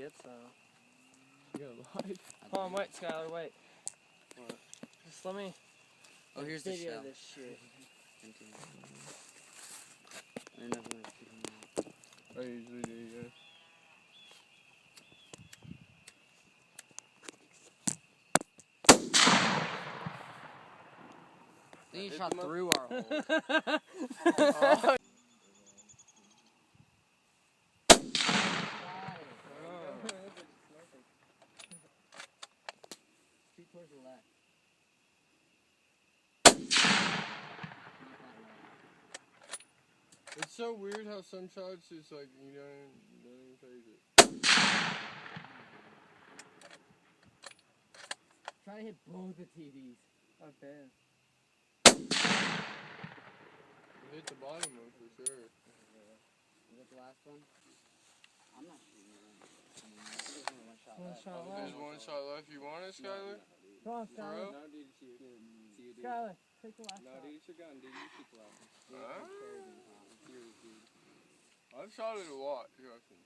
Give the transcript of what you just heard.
it, so. You got light? Hold on, wait, Skylar, wait. What? Just let me Oh, here's the video shell. this shit. I don't know if you want to keep them out. I usually do, yeah. Then you Hit shot them up. through our hole. Shoot towards the left. It's so weird how some shots it's like you don't even phase it. Try to hit both the TVs. Okay. You hit the bottom one for sure. Is that the last one? I'm not shooting it. There's only one shot left. Shot There's one shot left. You want it, Skylar? Come on, Bro? Skylar. No, dude, shoot. See you, dude. Skylar, take the last No, shot. dude, it's your gun, dude. You shoot the last one. Serious, dude. I've shot it a lot, trust me.